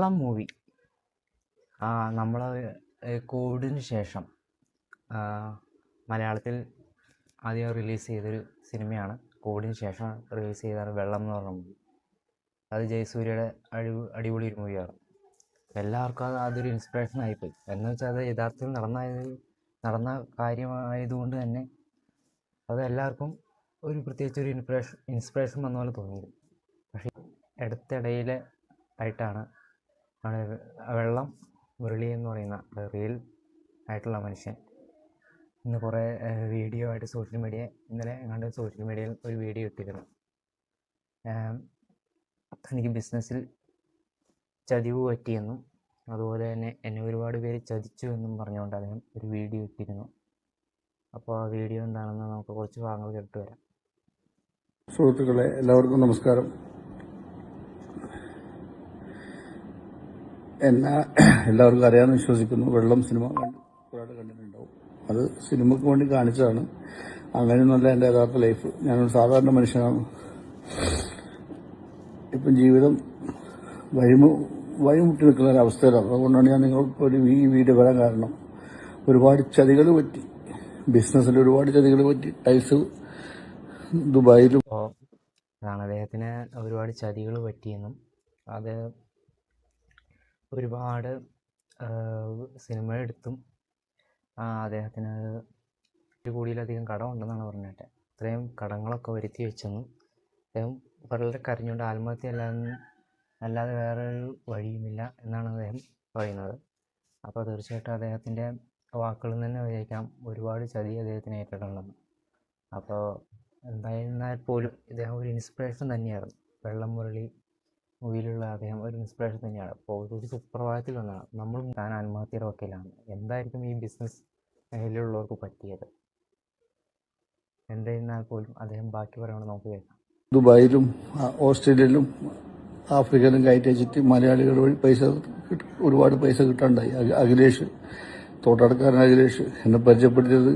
വെള്ളം മൂവി നമ്മൾ കോവിഡിന് ശേഷം മലയാളത്തിൽ ആദ്യം റിലീസ് ചെയ്തൊരു സിനിമയാണ്. കോവിഡിന് ശേഷം റിലീസ് ചെയ്താണ് വെള്ളം എന്ന് പറഞ്ഞ മൂവി. അത് ജയസൂര്യയുടെ അടിപൊളി ഒരു മൂവിയാണ്. എല്ലാവർക്കും അതൊരു ഇൻസ്പിറേഷൻ ആയിപ്പോയി. എന്ന് വെച്ചാൽ അത് യഥാർത്ഥത്തിൽ നടന്ന കാര്യമായതുകൊണ്ട് തന്നെ അത് എല്ലാവർക്കും ഒരു പ്രത്യേകിച്ച് ഒരു ഇൻസ്പിറേഷൻ വന്ന പോലെ തോന്നിയിരുന്നു. പക്ഷേ അടുത്തിടയിൽ ആയിട്ടാണ് വെള്ളം മുരളി എന്ന് പറയുന്ന റിയൽ ആയിട്ടുള്ള മനുഷ്യൻ ഇന്ന് കുറേ വീഡിയോ ആയിട്ട് ഇന്നലെ എങ്ങാണ്ട് സോഷ്യൽ മീഡിയയിൽ ഒരു വീഡിയോ ഇട്ടിരുന്നു. തനിക്ക് ബിസിനസ്സിൽ ചതിവ് പറ്റിയെന്നും അതുപോലെ തന്നെ എന്നെ ഒരുപാട് പേര് ചതിച്ചു എന്നും പറഞ്ഞുകൊണ്ട് അദ്ദേഹം ഒരു വീഡിയോ ഇട്ടിരുന്നു. അപ്പോൾ ആ വീഡിയോ എന്താണെന്ന് നമുക്ക് കുറച്ച് ഭാഗങ്ങൾ കേട്ട് വരാം. സുഹൃത്തുക്കളെ, എല്ലാവർക്കും നമസ്കാരം. എല്ലാവർക്കും അറിയാമെന്ന് വിശ്വസിക്കുന്നു. വെള്ളം സിനിമ ഒരാൾ കണ്ടിട്ടുണ്ടാവും. അത് സിനിമയ്ക്ക് വേണ്ടി കാണിച്ചതാണ്. അങ്ങനെയൊന്നുമല്ല എൻ്റെ യഥാർത്ഥ ലൈഫ്. ഞാനൊരു സാധാരണ മനുഷ്യനാണ്. ഇപ്പം ജീവിതം വഴിമുട്ടി നിൽക്കുന്ന ഒരവസ്ഥയിലാണ്. അതുകൊണ്ടാണ് ഞാൻ നിങ്ങൾക്ക് ഈ വീഡിയോ വരാൻ കാരണം. ഒരുപാട് ചതികൾ പറ്റി, ബിസിനസ്സിൽ ഒരുപാട് ചതികൾ പറ്റി. ടൈൽസ് ദുബായിലും അതാണ് അദ്ദേഹത്തിന് ഒരുപാട് ചതികൾ പറ്റിയെന്നും അത് ഒരുപാട് സിനിമ എടുത്തും അദ്ദേഹത്തിന് 1 കോടിയിലധികം കടമുണ്ടെന്നാണ് പറഞ്ഞിട്ട്. ഇത്രയും കടങ്ങളൊക്കെ വരുത്തി വെച്ചെന്നും അദ്ദേഹം വളരെ കരഞ്ഞുകൊണ്ട് ആത്മഹത്യ അല്ലാതെ വേറൊരു വഴിയുമില്ല എന്നാണ് അദ്ദേഹം പറയുന്നത്. അപ്പോൾ തീർച്ചയായിട്ടും അദ്ദേഹത്തിൻ്റെ വാക്കുകളിൽ നിന്ന് വിചാരിക്കാം ഒരുപാട് ചതി അദ്ദേഹത്തിന് ഏറ്റിട്ടുണ്ടെന്ന്. അപ്പോൾ എന്തായിരുന്നാൽ പോലും ഇദ്ദേഹം ഒരു ഇൻസ്പിറേഷൻ തന്നെയായിരുന്നു. വെള്ളം മുരളി മൂവിയിലുള്ള അദ്ദേഹം ഒരു ഇൻസ്പിറേഷൻ തന്നെയാണ്. അപ്പോൾ ഒരു സുപ്രഭാതത്തിൽ വന്നതാണ് നമ്മളും താൻ ആത്മഹത്യയുടെ വക്കീലാണ്. എന്തായിരിക്കും ഈ ബിസിനസ് മേഖലയിലുള്ളവർക്ക് പറ്റിയത്? എന്തായിരുന്നാൽ പോലും അദ്ദേഹം ബാക്കി പറയണം, നമുക്ക് കേൾക്കാം. ദുബായിലും ഓസ്ട്രേലിയയിലും ആഫ്രിക്കയിലും കയറ്റി വെച്ചിട്ട് മലയാളികൾ വഴി ഒരുപാട് പൈസ കിട്ടാണ്ടായി. അഖിലേഷ്, തോട്ടടക്കാരൻ അഖിലേഷ് എന്നെ പരിചയപ്പെടുത്തിയത്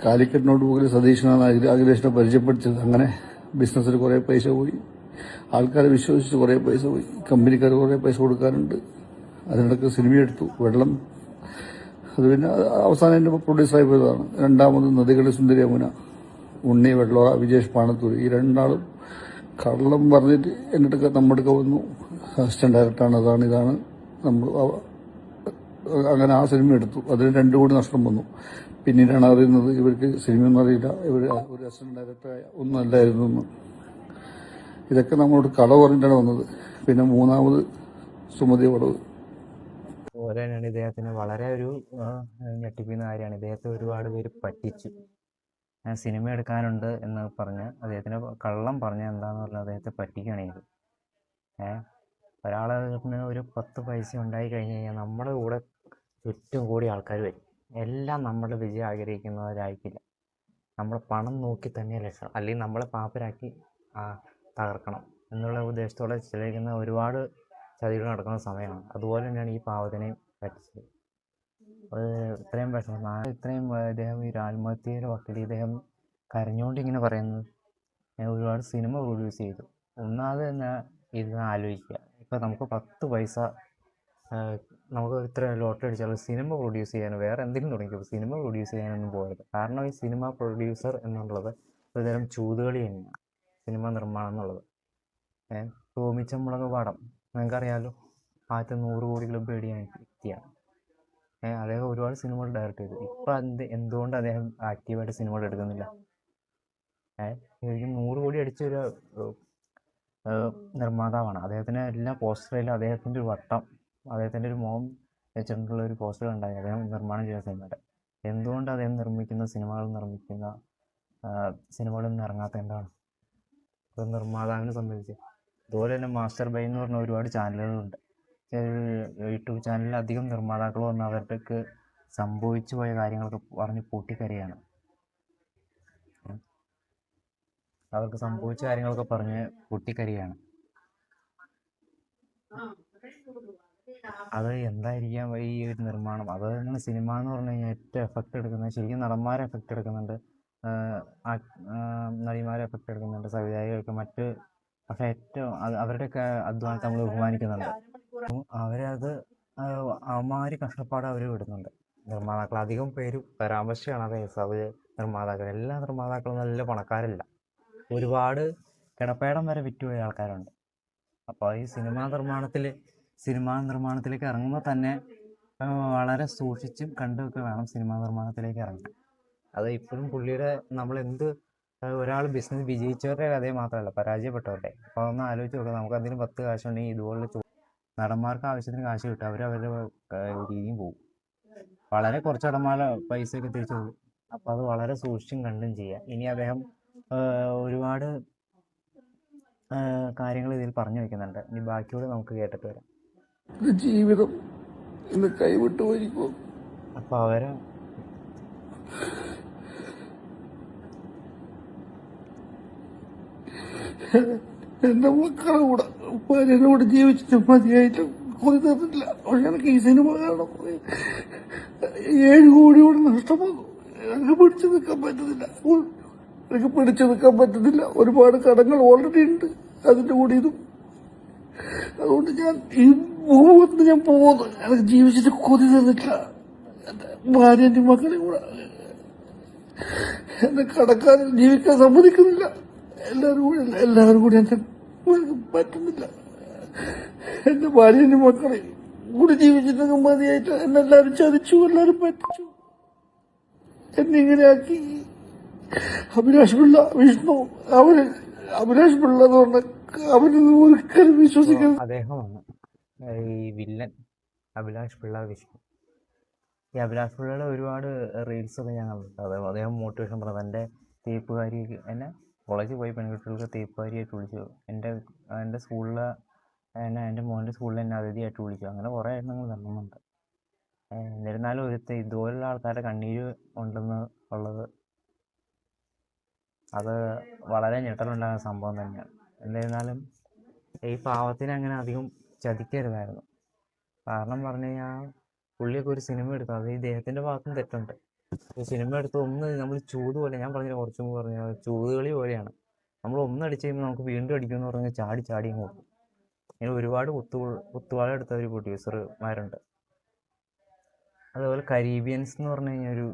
കാലിക്കറ്റിനോട് പോകൽ സതീശനാണ് അഖിലേഷിനെ പരിചയപ്പെടുത്തിയത്. അങ്ങനെ ബിസിനസ്സിൽ കുറേ പൈസ പോയി. ആൾക്കാരെ വിശ്വസിച്ച് കുറേ പൈസ പോയി. കമ്പനിക്കാർ കുറേ പൈസ കൊടുക്കാറുണ്ട്. അതിനിടയ്ക്ക് സിനിമയെടുത്തു വെള്ളം. അത് പിന്നെ അവസാനം എൻ്റെ പ്രൊഡ്യൂസറായി പോയതാണ്. രണ്ടാമത് നദികളി സുന്ദരി യമുന, ഉണ്ണി വെള്ളോറ, വിജേഷ് പാണത്തൂർ, ഈ രണ്ടാളും കള്ളം പറഞ്ഞിട്ട് എൻ്റെ നമ്മുടെ വന്നു. അസിസ്റ്റന്റ് ഡയറക്ടറാണ്, ഇതാണ് നമ്മൾ. അങ്ങനെ ആ സിനിമ എടുത്തു. അതിന് 2 കോടി നഷ്ടം വന്നു. പിന്നീടാണ് അറിയുന്നത് ഇവർക്ക് സിനിമയൊന്നും അറിയില്ല, ഇവർ ഒരു അസിസ്റ്റന്റ് ഡയറക്ടറായ ഒന്നും അല്ലായിരുന്നു എന്ന്. ഇതൊക്കെ നമ്മളോട് കട പറഞ്ഞിട്ടാണ് വന്നത്. പിന്നെ 3ാമത് സുമതി വളവ്. അതുപോലെ തന്നെയാണ് ഇദ്ദേഹത്തിന് വളരെ ഒരു ഞെട്ടിപ്പിക്കുന്ന കാര്യമാണ്. ഇദ്ദേഹത്തെ ഒരുപാട് പേര് പറ്റിച്ചു. സിനിമ എടുക്കാനുണ്ട് എന്ന് പറഞ്ഞ് അദ്ദേഹത്തിന് കള്ളം പറഞ്ഞ് എന്താന്ന് പറഞ്ഞാൽ അദ്ദേഹത്തെ പറ്റിക്കുകയാണ് ചെയ്തത്. ഒരാളിന് ഒരു 10 പൈസ ഉണ്ടായി കഴിഞ്ഞ് കഴിഞ്ഞാൽ നമ്മുടെ കൂടെ ചുറ്റും കൂടി ആൾക്കാർ വരും. എല്ലാം നമ്മുടെ വിജയം ആഗ്രഹിക്കുന്നവരായിരിക്കില്ല. നമ്മൾ പണം നോക്കി തന്നെ ലക്ഷ്യം, അല്ലെങ്കിൽ നമ്മളെ പാപ്പരാക്കി തകർക്കണം എന്നുള്ള ഉദ്ദേശത്തോടെ ചിലയിക്കുന്ന ഒരുപാട് ചതികൾ നടക്കുന്ന സമയമാണ്. അതുപോലെ തന്നെയാണ് ഈ പാവത്തിനെയും പറ്റിച്ചത്. ഇത്രയും ഇദ്ദേഹം ഈ ആത്മഹത്യയുടെ വക്കിൽ ഇദ്ദേഹം കരഞ്ഞുകൊണ്ട് ഇങ്ങനെ പറയുന്നത്, ഞാൻ ഒരുപാട് സിനിമ പ്രൊഡ്യൂസ് ചെയ്തു. ഒന്നാമത് തന്നെ ഇത് ആലോചിക്കുക, ഇപ്പം നമുക്ക് 10 പൈസ നമുക്ക് ഇത്ര ലോട്ടറി അടിച്ചാൽ സിനിമ പ്രൊഡ്യൂസ് ചെയ്യാനോ വേറെ എന്തെങ്കിലും തുടങ്ങിയോ സിനിമ പ്രൊഡ്യൂസ് ചെയ്യാനൊന്നും പോകരുത്. കാരണം ഈ സിനിമ പ്രൊഡ്യൂസർ എന്നുള്ളത് ഒരുതരം ചൂതുകളി തന്നെയാണ്, സിനിമ നിർമ്മാണം എന്നുള്ളത്. ടോമിച്ചമുളക് പാടം നിങ്ങൾക്കറിയാമല്ലോ, ആദ്യത്തെ 100 കോടി ക്ലബ്ബ് നേടിയ വ്യക്തിയാണ്. അദ്ദേഹം ഒരുപാട് സിനിമകൾ ഡയറക്റ്റ് ചെയ്തു. ഇപ്പം എന്തുകൊണ്ട് അദ്ദേഹം ആക്റ്റീവായിട്ട് സിനിമകൾ എടുക്കുന്നില്ല? 100 കോടി അടിച്ചൊരു നിർമ്മാതാവാണ്. അദ്ദേഹത്തിന് എല്ലാ പോസ്റ്ററിലും അദ്ദേഹത്തിൻ്റെ ഒരു വട്ടം, അദ്ദേഹത്തിൻ്റെ ഒരു മോം വെച്ചിട്ടുള്ള ഒരു പോസ്റ്റർ ഉണ്ടായി അദ്ദേഹം നിർമ്മാണം ചെയ്യുന്ന സിനിമയുടെ. എന്തുകൊണ്ട് അദ്ദേഹം നിർമ്മിക്കുന്ന സിനിമകളിൽ നിന്ന് ഇറങ്ങാത്ത എന്താണ് ഒരു നിർമ്മാതാവിനെ സംബന്ധിച്ച്? അതുപോലെ തന്നെ മാസ്റ്റർ ബൈ എന്ന് പറഞ്ഞ ഒരുപാട് ചാനലുകളുണ്ട്. യൂട്യൂബ് ചാനലിൽ അധികം നിർമ്മാതാക്കൾ വന്ന് അവർക്ക് സംഭവിച്ചു പോയ കാര്യങ്ങളൊക്കെ പറഞ്ഞ് പൊട്ടിക്കരയാണ്. അവർക്ക് സംഭവിച്ച കാര്യങ്ങളൊക്കെ പറഞ്ഞ് പൊട്ടിക്കരിയാണ്. അത് എന്തായിരിക്കാം ഈ ഒരു നിർമ്മാണം? അത് തന്നെയാണ് സിനിമ എന്ന് പറഞ്ഞു കഴിഞ്ഞാൽ ഏറ്റവും എഫക്റ്റ് എടുക്കുന്നത്. ശരിക്കും നടന്മാരെ എഫക്റ്റ് എടുക്കുന്നുണ്ട്, നടിമാരെ എഫക്റ്റ് എടുക്കുന്നുണ്ട്, സംവിധായകർക്ക്, മറ്റ് പക്ഷേ ഏറ്റവും അവരുടെയൊക്കെ അധ്വാനത്തെ നമ്മൾ ബഹുമാനിക്കുന്നുണ്ട്. അവരത് അമാതിരി കഷ്ടപ്പാട് അവർ വിടുന്നുണ്ട്. നിർമ്മാതാക്കൾ അധികം പേരും പരാമർശിക്കുകയാണ് അതേ അവർ നിർമ്മാതാക്കൾ. എല്ലാ നിർമ്മാതാക്കളും നല്ല പണക്കാരല്ല, ഒരുപാട് കിടപ്പേടം വരെ വിറ്റുപോയ ആൾക്കാരുണ്ട്. അപ്പോൾ ഈ സിനിമാ നിർമ്മാണത്തിലേക്ക് ഇറങ്ങുമ്പോൾ തന്നെ വളരെ സൂക്ഷിച്ചും കണ്ടുമൊക്കെ വേണം സിനിമാ നിർമ്മാണത്തിലേക്ക് ഇറങ്ങാൻ. അത് ഇപ്പോഴും പുള്ളിയുടെ നമ്മളെന്ത് ഒരാൾ ബിസിനസ് വിജയിച്ചവരുടെ കഥയെ മാത്രമല്ല, പരാജയപ്പെട്ടവരുടെ. അപ്പോൾ ഒന്ന് ആലോചിച്ച് നോക്കുക, നമുക്ക് അതിന് 10 കാശുണ്ടെങ്കിൽ ഇതുപോലുള്ള നടന്മാർക്ക് ആവശ്യത്തിന് കാശ് കിട്ടും, അവരവരുടെ രീതിയും പോകും. വളരെ കുറച്ച് നടന്മാരുടെ പൈസയൊക്കെ തിരിച്ചു പോകും. അപ്പോൾ അത് വളരെ സൂക്ഷിച്ചും കണ്ടും ചെയ്യുക. ഇനി അദ്ദേഹം ഒരുപാട് കാര്യങ്ങൾ ഇതിൽ പറഞ്ഞു വയ്ക്കുന്നുണ്ട്. ഇനി ബാക്കിയോട് നമുക്ക് കേട്ടിട്ട് വരാം. ജീവിതം ഇന്ന് കൈവിട്ടു പോയിരിക്കും. അപ്പോൾ അവരെ എന്റെ മക്കളെ കൂടെ ഭാര്യയുടെ കൂടെ ജീവിച്ചിട്ട് മതിയായിട്ട് കൊതി തന്നിട്ടില്ല. പക്ഷെ എനിക്ക് ഈ സിനിമ കാണണം. 7 കോടി കൂടെ നഷ്ടമാകും. എനിക്ക് പിടിച്ചു നിൽക്കാൻ പറ്റുന്നില്ല. ഒരുപാട് കടങ്ങൾ ഓൾറെഡി ഉണ്ട് അതിന്റെ കൂടി ഇതും. അതുകൊണ്ട് ഞാൻ ഈ ഭൂമുഖത്ത് ഞാൻ പോകുന്നു. എനിക്ക് ജീവിച്ചിട്ട് കൊതി തന്നിട്ടില്ല. എന്റെ ഭാര്യന്റെ മക്കളെ കൂടെ എന്നെ കടക്കാരൻ ജീവിക്കാൻ സമ്മതിക്കുന്നില്ല. എല്ലാവരും കൂടി എന്നെ പറ്റുന്നില്ല. എന്റെ ഭാര്യന്റെ മക്കളെ കൂടി ജീവിച്ചിട്ടൊക്കെ മതിയായിട്ട് എന്നെല്ലാരും ചതിച്ചു, എല്ലാരും പറ്റിച്ചു, എന്നെ ഇങ്ങനെയാക്കി. അഭിലാഷ് പിള്ള, വിഷ്ണു, അഭിലാഷ് പിള്ള എന്ന് പറഞ്ഞ അവരൊന്നും ഒരിക്കലും വിശ്വസിക്കുന്നത്. അദ്ദേഹമാണ് ഈ വില്ലൻ അഭിലാഷ് പിള്ള വിഷ്ണു. ഈ അഭിലാഷ് പിള്ളയുടെ ഒരുപാട് റീൽസൊക്കെ ഞാൻ കണ്ടിട്ടുണ്ട്. അദ്ദേഹം മോട്ടിവേഷൻ പറഞ്ഞു, എൻ്റെ തേപ്പുകാരി എന്നെ കോളേജിൽ പോയി പെൺകുട്ടികൾക്ക് തേപ്പുകാരിയായിട്ട് വിളിച്ചു, എൻ്റെ സ്കൂളിൽ എൻ്റെ മോൻ്റെ സ്കൂളിൽ എന്നെ അതിഥിയായിട്ട് വിളിച്ചു. അങ്ങനെ കുറേ എണ്ണങ്ങൾ നടന്നുണ്ട്. എന്നിരുന്നാലും ഇതുപോലുള്ള ആൾക്കാരുടെ കണ്ണീര് ഉണ്ടെന്ന് ഉള്ളത് അത് വളരെ ഞെട്ടലുണ്ടാകുന്ന സംഭവം തന്നെയാണ്. എന്നിരുന്നാലും ഈ പാവത്തിനെ അങ്ങനെ അധികം ചതിക്കരുതായിരുന്നു. കാരണം പറഞ്ഞു കഴിഞ്ഞാൽ പുള്ളിയൊക്കെ ഒരു സിനിമ എടുത്തു, അത് ഇദ്ദേഹത്തിൻ്റെ ഭാഗത്തും തെറ്റുണ്ട്. ഒരു സിനിമ എടുത്ത് ഒന്ന് നമ്മൾ ചൂത് പോലെ, ഞാൻ പറഞ്ഞില്ല കുറച്ച് മുമ്പ് പറഞ്ഞ ചൂതുകളി പോലെയാണ്. നമ്മൾ ഒന്നടിച്ച് കഴിയുമ്പോൾ നമുക്ക് വീണ്ടും അടിക്കുമെന്ന് പറഞ്ഞാൽ ചാടി അങ്ങോട്ടും. ഇങ്ങനെ ഒരുപാട് കുത്തുവാള എടുത്ത ഒരു പ്രൊഡ്യൂസർമാരുണ്ട്. അതുപോലെ കരീബിയൻസ് എന്ന് പറഞ്ഞു കഴിഞ്ഞാൽ ഒരു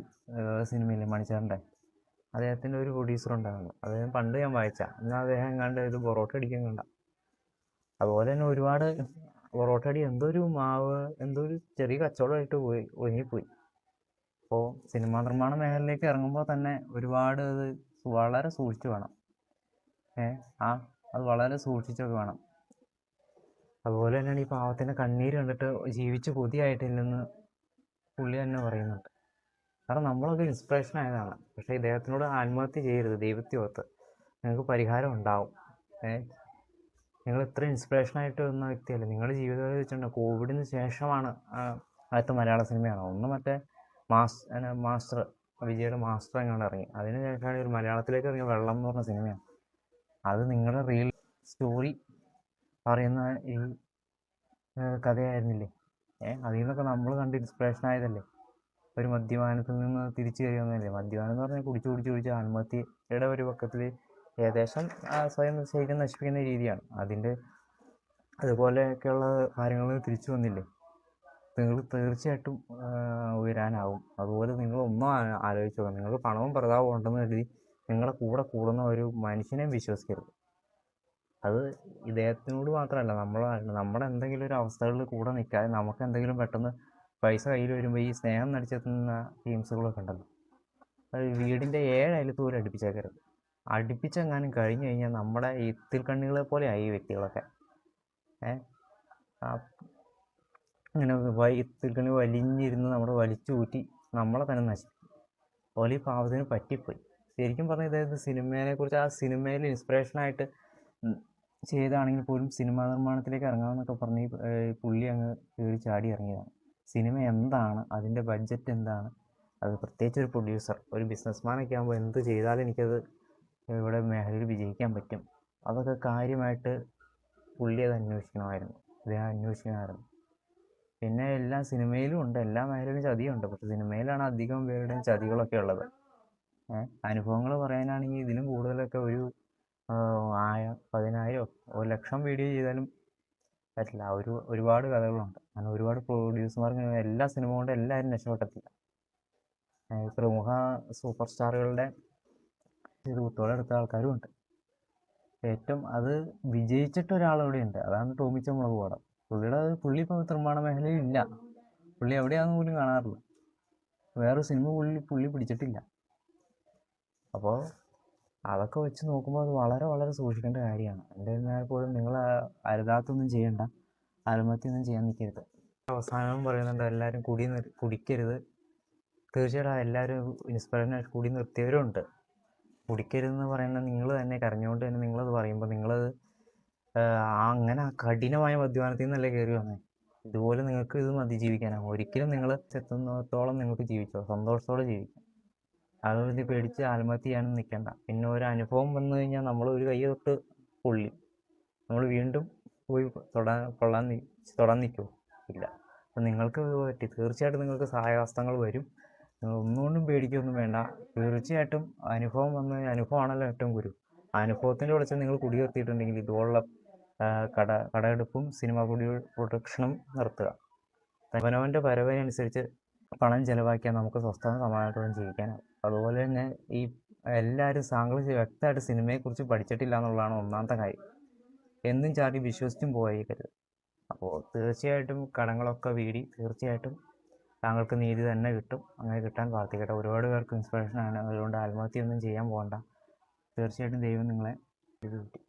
സിനിമയില്ലേ മണിച്ചേട്ടൻ്റെ, അദ്ദേഹത്തിൻ്റെ ഒരു പ്രൊഡ്യൂസർ ഉണ്ടായിരുന്നു. അദ്ദേഹം പണ്ട് ഞാൻ വായിച്ച, എന്നാൽ അദ്ദേഹം എങ്ങാണ്ട് ഇത് പൊറോട്ട അടിക്കാൻ കണ്ട. അതുപോലെ തന്നെ ഒരുപാട് പൊറോട്ട അടി എന്തോ ഒരു ചെറിയ കച്ചവടമായിട്ട് ഒതുങ്ങിപ്പോയി. അപ്പോൾ സിനിമാ നിർമ്മാണ മേഖലയിലേക്ക് ഇറങ്ങുമ്പോൾ തന്നെ ഒരുപാട് അത് വളരെ സൂക്ഷിച്ച് വേണം. അത് വളരെ സൂക്ഷിച്ചൊക്കെ വേണം. അതുപോലെ തന്നെയാണ് ഈ പാവത്തിൻ്റെ കണ്ണീര് കണ്ടിട്ട് ജീവിച്ച് കൊതിയായിട്ടില്ലെന്ന് പുള്ളി തന്നെ പറയുന്നുണ്ട്. കാരണം നമ്മളൊക്കെ ഇൻസ്പിറേഷൻ ആയതാണ്. പക്ഷേ ഇദ്ദേഹത്തിനോട് ആത്മഹത്യ ചെയ്യരുത്, ദൈവത്തെ ഓർത്ത്. നിങ്ങൾക്ക് പരിഹാരം ഉണ്ടാവും. നിങ്ങൾ ഇത്ര ഇൻസ്പിറേഷനായിട്ട് വന്ന വ്യക്തിയല്ലേ. നിങ്ങളുടെ ജീവിതത്തിൽ വെച്ചിട്ടുണ്ട് കോവിഡിന് ശേഷമാണ് ആദ്യത്തെ മലയാള സിനിമയാണ്. ഒന്ന് മറ്റേ മാസ്റ്റർ, വിജയുടെ മാസ്റ്റർ എങ്ങാണ്ട് ഇറങ്ങി. അതിന് ശേഷമാണ് ഒരു മലയാളത്തിലേക്ക് ഇറങ്ങിയ വെള്ളം എന്ന് പറഞ്ഞ സിനിമയാണ്. അത് നിങ്ങളുടെ റിയൽ സ്റ്റോറി പറയുന്ന ഈ കഥയായിരുന്നില്ലേ. അതിൽ നിന്നൊക്കെ നമ്മൾ കണ്ട് ഇൻസ്പിറേഷൻ ആയതല്ലേ. ഒരു മദ്യപാനത്തിൽ നിന്ന് തിരിച്ചു കഴിയുന്നതല്ലേ. മദ്യപാനം എന്ന് പറഞ്ഞാൽ കുടിച്ച് ആത്മഹത്യയുടെ ഒരു പക്കത്തിൽ ഏകദേശം സ്വയം ശരീരം നശിപ്പിക്കുന്ന രീതിയാണ്. അതുപോലെയൊക്കെയുള്ള കാര്യങ്ങൾ തിരിച്ചു വന്നില്ലേ. നിങ്ങൾ തീർച്ചയായിട്ടും ഉയരാനാവും. അതുപോലെ നിങ്ങളൊന്നും ആലോചിച്ച് നോക്കാം, നിങ്ങൾക്ക് പണവും പ്രതാപവും ഉണ്ടെന്ന് കരുതി നിങ്ങളുടെ കൂടെ കൂടുന്ന ഒരു മനുഷ്യനെയും വിശ്വസിക്കരുത്. അത് ഇദ്ദേഹത്തിനോട് മാത്രമല്ല, നമ്മുടെ എന്തെങ്കിലും ഒരു അവസ്ഥകളിൽ കൂടെ നിൽക്കാതെ നമുക്ക് എന്തെങ്കിലും പെട്ടെന്ന് പൈസ കയ്യിൽ വരുമ്പോൾ ഈ സ്നേഹം നടിച്ചെത്തുന്ന ടീംസുകളൊക്കെ ഉണ്ടല്ലോ, അത് വീടിൻ്റെ 7 അയലത്ത് പോലും അടുപ്പിച്ചേക്കരുത്. അടുപ്പിച്ചെങ്ങാനും കഴിഞ്ഞു കഴിഞ്ഞാൽ നമ്മുടെ ഇത്തിൽ കണ്ണികളെ പോലെയായി ഈ വ്യക്തികളൊക്കെ. ഇങ്ങനെ ഇത്തിൽ കണ്ണി വലിഞ്ഞിരുന്ന് നമ്മുടെ വലിച്ചു കൂട്ടി നമ്മളെ തന്നെ നശിപ്പിക്കും. അതുപോലെ ഈ പാവത്തിന് പറ്റിപ്പോയി. ശരിക്കും പറഞ്ഞാൽ ഇദ്ദേഹത്തെ സിനിമയെക്കുറിച്ച് ആ സിനിമയിൽ ഇൻസ്പിറേഷനായിട്ട് ചെയ്താണെങ്കിൽ പോലും സിനിമാ നിർമ്മാണത്തിലേക്ക് ഇറങ്ങാമെന്നൊക്കെ പറഞ്ഞ് പുള്ളി അങ്ങ് കയറി ചാടി ഇറങ്ങിയതാണ്. സിനിമ എന്താണ്, അതിൻ്റെ ബഡ്ജറ്റ് എന്താണ്, അത് പ്രത്യേകിച്ച് ഒരു പ്രൊഡ്യൂസർ, ഒരു ബിസിനസ്മാനൊക്കെ ആകുമ്പോൾ എന്ത് ചെയ്താലും എനിക്കത് ഇവിടെ മേഖലയിൽ വിജയിക്കാൻ പറ്റും, അതൊക്കെ കാര്യമായിട്ട് പുള്ളി അത് അന്വേഷിക്കണമായിരുന്നു. പിന്നെ എല്ലാ സിനിമയിലും ഉണ്ട്, എല്ലാ മേഖലയിലും ചതിയുണ്ട്. പക്ഷെ സിനിമയിലാണ് അധികം പേരുടെയും ചതികളൊക്കെ ഉള്ളത്. അനുഭവങ്ങൾ പറയാനാണെങ്കിൽ ഇതിലും കൂടുതലൊക്കെ ഒരു 10,000 1,00,000 വീഡിയോ ചെയ്താലും പറ്റില്ല. ഒരുപാട് കഥകളുണ്ട്. അങ്ങനെ ഒരുപാട് പ്രൊഡ്യൂസർമാർക്ക് എല്ലാ സിനിമ കൊണ്ട് എല്ലാവരും രക്ഷപ്പെടത്തില്ല. പ്രമുഖ സൂപ്പർ സ്റ്റാറുകളുടെ ഇത് കുത്തോടെ ആൾക്കാരും ഉണ്ട്. ഏറ്റവും അത് വിജയിച്ചിട്ട ഒരാളവിടെയുണ്ട്, അതാണ് ടോമിച്ച മുളക് പടം. പുള്ളി ഇപ്പോൾ നിർമ്മാണ മേഖലയിൽ ഇല്ല. പുള്ളി എവിടെയാണെന്ന് പോലും കാണാറില്ല. വേറെ സിനിമ പുള്ളി പിടിച്ചിട്ടില്ല. അപ്പോൾ അതൊക്കെ വെച്ച് നോക്കുമ്പോൾ അത് വളരെ വളരെ സൂക്ഷിക്കേണ്ട കാര്യമാണ്. എന്നിരുന്നാൽ പോലും നിങ്ങൾ അരുതാത്തൊന്നും ചെയ്യണ്ട, ആത്മഹത്യൊന്നും ചെയ്യാൻ നിൽക്കരുത്. അവസാനം പറയുന്നുണ്ട് എല്ലാവരും കുടിക്കരുത്. തീർച്ചയായിട്ടും എല്ലാവരും ഇൻസ്പിറേഷനായിട്ട് കുടി നിർത്തിയവരുണ്ട്. കുടിക്കരുതെന്ന് പറയുന്നത് നിങ്ങൾ തന്നെ കരഞ്ഞുകൊണ്ട് തന്നെ നിങ്ങളത് പറയുമ്പോൾ നിങ്ങളത് അങ്ങനെ കഠിനമായ മദ്യപാനത്തിൽ നിന്നല്ലേ കയറി വന്നത്. ഇതുപോലെ നിങ്ങൾക്ക് ഇത് അതിജീവിക്കാനാകും. ഒരിക്കലും നിങ്ങൾ എത്തുന്നിടത്തോളം നിങ്ങൾക്ക് ജീവിച്ചോ, സന്തോഷത്തോടെ ജീവിക്കാം. അതുകൊണ്ട് പേടിച്ച് ആത്മഹത്യ ചെയ്യാനും നിൽക്കണ്ട. പിന്നെ ഒരു അനുഭവം വന്നു കഴിഞ്ഞാൽ നമ്മൾ ഒരു കൈ തൊട്ട് പൊള്ളി നമ്മൾ വീണ്ടും പോയി തൊടാൻ നിൽക്കുമോ? ഇല്ല. അപ്പം നിങ്ങൾക്ക് പറ്റി തീർച്ചയായിട്ടും നിങ്ങൾക്ക് സഹായഹസ്തങ്ങൾ വരും. നിങ്ങൾ ഒന്നുകൊണ്ടും പേടിക്കൊന്നും വേണ്ട. തീർച്ചയായിട്ടും അനുഭവം അനുഭവമാണല്ലോ ഏറ്റവും ഗുരു. അനുഭവത്തിൻ്റെ വെളിച്ചം നിങ്ങൾ കുടി നിർത്തിയിട്ടുണ്ടെങ്കിൽ ഇതുപോലുള്ള കടയെടുപ്പും സിനിമ പ്രൊഡക്ഷനും നിർത്തുക. അവനവൻ്റെ വരവിനനുസരിച്ച് പണം ചിലവാക്കിയാൽ നമുക്ക് സ്വസ്ഥത സമാധാനത്തോടെ ജീവിക്കാനാവും. അതുപോലെ തന്നെ ഈ എല്ലാവരും താങ്കൾ വ്യക്തമായിട്ട് സിനിമയെക്കുറിച്ച് പഠിച്ചിട്ടില്ല എന്നുള്ളതാണ് ഒന്നാമത്തെ കാര്യം. എന്തും ചാടി വിശ്വസിച്ചും പോയേക്കരുത്. അപ്പോൾ തീർച്ചയായിട്ടും കടങ്ങളൊക്കെ വീടി തീർച്ചയായിട്ടും താങ്കൾക്ക് നീതി തന്നെ കിട്ടും. അങ്ങനെ കിട്ടാൻ പ്രാർത്ഥിക്കട്ടെ. ഒരുപാട് പേർക്ക് ഇൻസ്പിറേഷനാണ്. അതുകൊണ്ട് ആത്മഹത്യയൊന്നും ചെയ്യാൻ പോകണ്ട. തീർച്ചയായിട്ടും ദൈവം നിങ്ങളെ ഇത് കിട്ടും.